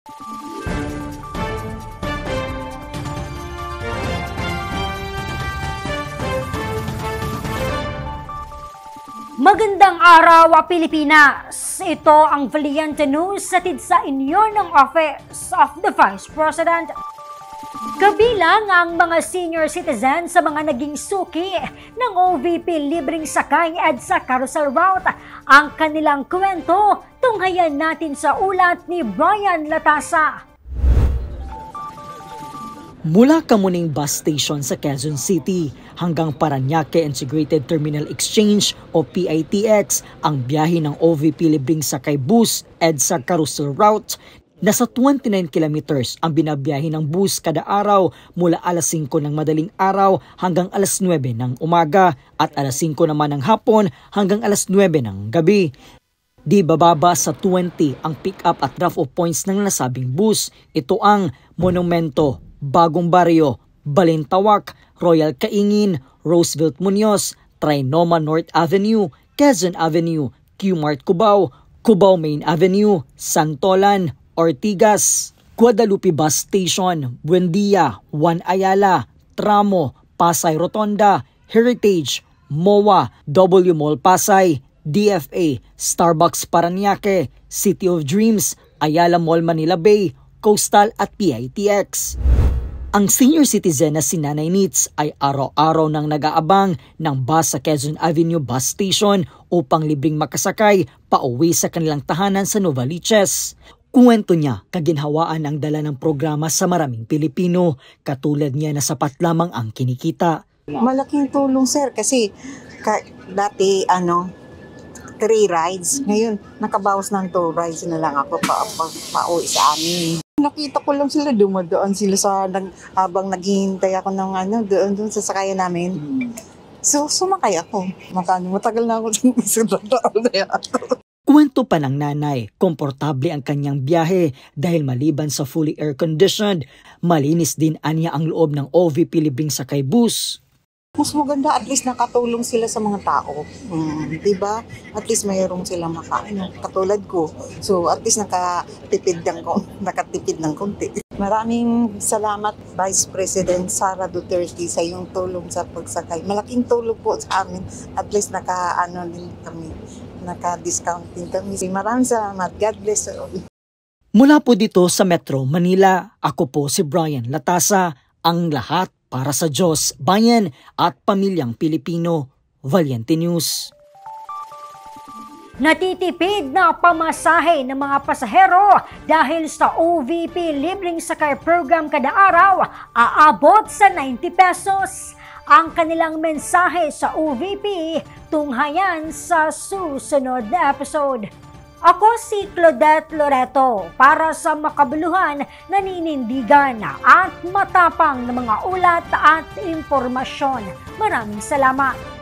Magandang araw, Pilipinas! Ito ang Valiente News hatid sa inyo ng Office of the Vice President. Kabilang ang mga senior citizens sa mga naging suki ng OVP libreng sakay EDSA Carousel Route. Ang kanilang kwento, tunghayan natin sa ulat ni Brian Latasa. Mula Kamuning Bus Station sa Quezon City hanggang Parañaque Integrated Terminal Exchange o PITX, ang biyahe ng OVP libreng sakay bus EDSA Carousel Route. Nasa 29 kilometers ang binabiyahe ng bus kada araw mula alas 5 ng madaling araw hanggang alas 9 ng umaga at alas 5 naman ng hapon hanggang alas 9 ng gabi. Di bababa sa 20 ang pick-up at drop-off points ng nasabing bus. Ito ang Monumento, Bagong Barrio, Balintawak, Royal Caingin, Roosevelt Muñoz, Trinoma North Avenue, Quezon Avenue, Q-Mart Cubao, Cubao Main Avenue, Santolan, Ortigas, Guadalupe Bus Station, Buendia, Juan Ayala, Tramo, Pasay Rotonda, Heritage, MOA, W Mall Pasay, DFA, Starbucks Parañaque, City of Dreams, Ayala Mall Manila Bay, Coastal at PITX. Ang senior citizen na si Nanay Nits ay araw-araw nang nag-aabang ng bus sa Quezon Avenue Bus Station upang libreng makasakay pauwi sa kanilang tahanan sa Novaliches. Kuwento niya, kaginhawaan ang dala ng programa sa maraming Pilipino, katulad niya na sapat lamang ang kinikita. Malaking tulong sir kasi dati 3 rides, ngayon nakabawas ng 2 rides na lang ako pauwi sa amin. Nakita ko lang sila, dumadaan sila habang naghihintay ako ng doon sa sakayan namin. So sumakay ako. Matagal na ako sa Kwento pa ng nanay, komportable ang kanyang biyahe dahil maliban sa fully air-conditioned, malinis din anya ang loob ng OVP libreng sakay bus. Mas maganda, at least nakatulong sila sa mga tao. Diba? At least mayroong sila katulad ko. So at least nakatipid ng konti. Maraming salamat Vice President Sara Duterte sa iyong tulong sa pagsakay. Malaking tulong po sa amin. At least naka-discount din kami. Maraming salamat. God bless all. Mula po dito sa Metro Manila, ako po si Brian Latasa, ang lahat para sa Diyos, bayan at pamilyang Pilipino. Valiente News. Natitipid na pamasahe ng mga pasahero dahil sa OVP libreng sakay program kada araw, aabot sa 90 pesos. Ang kanilang mensahe sa OVP, tunghayan sa susunod na episode. Ako si Claudette Loreto para sa makabuluhan, naninindigan at matapang na mga ulat at impormasyon. Maraming salamat.